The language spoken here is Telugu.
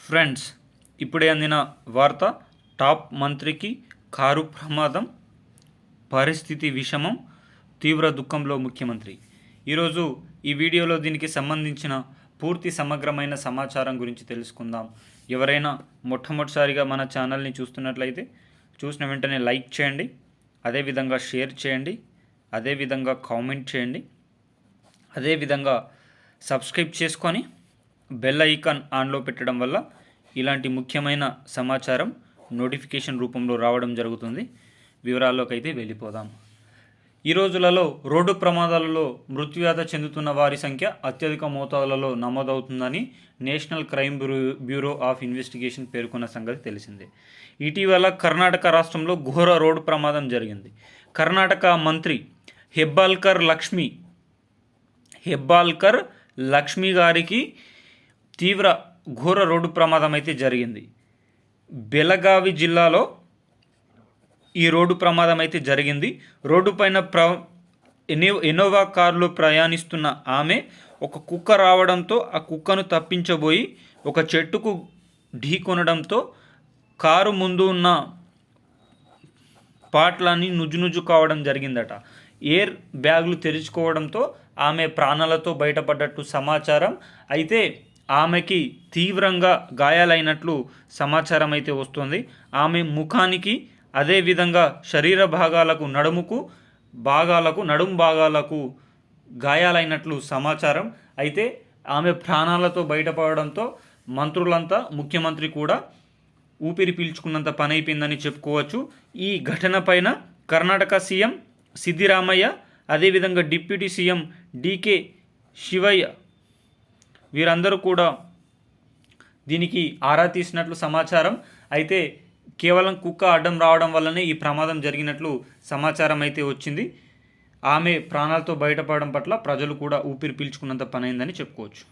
ఫ్రెండ్స్, ఇప్పుడే అందిన వార్త. టాప్ మంత్రికి కారు ప్రమాదం, పరిస్థితి విషమం, తీవ్ర దుఃఖంలో ముఖ్యమంత్రి. ఈరోజు ఈ వీడియోలో దీనికి సంబంధించిన పూర్తి సమగ్రమైన సమాచారం గురించి తెలుసుకుందాం. ఎవరైనా మొట్టమొదటిసారిగా మన ఛానల్ని చూస్తున్నట్లయితే చూసిన వెంటనే లైక్ చేయండి, అదేవిధంగా షేర్ చేయండి, అదేవిధంగా కామెంట్ చేయండి, అదేవిధంగా సబ్స్క్రైబ్ చేసుకొని బెల్ ఐకాన్ ఆన్లో పెట్టడం వల్ల ఇలాంటి ముఖ్యమైన సమాచారం నోటిఫికేషన్ రూపంలో రావడం జరుగుతుంది. వివరాల్లోకి అయితే వెళ్ళిపోదాం. ఈ రోజులలో రోడ్డు ప్రమాదాలలో మృత్యువాత చెందుతున్న వారి సంఖ్య అత్యధిక మోతాదులలో నమోదవుతుందని national crime bureau of investigation పేర్కొన్న సంగతి తెలిసిందే. ఇటీవల కర్ణాటక రాష్ట్రంలో ఘోర రోడ్డు ప్రమాదం జరిగింది. కర్ణాటక మంత్రి హెబ్బాల్కర్ లక్ష్మి గారికి తీవ్ర ఘోర రోడ్డు ప్రమాదం అయితే జరిగింది. బెలగావి జిల్లాలో ఈ రోడ్డు ప్రమాదం అయితే జరిగింది. రోడ్డు పైన ఇన్నోవా కారులో ప్రయాణిస్తున్న ఆమె ఒక కుక్క రావడంతో ఆ కుక్కను తప్పించబోయి ఒక చెట్టుకు ఢీకొనడంతో కారు ముందు ఉన్న పార్ట్లన్నీ నుజ్జు కావడం జరిగిందట. ఎయిర్ బ్యాగులు తెరుచుకోవడంతో ఆమె ప్రాణాలతో బయటపడ్డట్టు సమాచారం. అయితే ఆమెకి తీవ్రంగా గాయాలైనట్లు సమాచారం అయితే వస్తుంది. ఆమె ముఖానికి, అదేవిధంగా శరీర భాగాలకు, నడుము భాగాలకు గాయాలైనట్లు సమాచారం. అయితే ఆమె ప్రాణాలతో బయటపడడంతో మంత్రులంతా, ముఖ్యమంత్రి కూడా ఊపిరి పీల్చుకున్నంత పని అయిపోయిందని చెప్పుకోవచ్చు. ఈ ఘటన పైన కర్ణాటక సీఎం సిద్దిరామయ్య, అదేవిధంగా డిప్యూటీ సీఎం డికే శివయ్య వీరందరూ కూడా దీనికి ఆరా తీసినట్లు సమాచారం. అయితే కేవలం కుక్క అడ్డం రావడం వల్లనే ఈ ప్రమాదం జరిగినట్లు సమాచారం అయితే వచ్చింది. ఆమె ప్రాణాలతో బయటపడడం పట్ల ప్రజలు కూడా ఊపిరి పీల్చుకున్నంత పని అయిందని చెప్పుకోవచ్చు.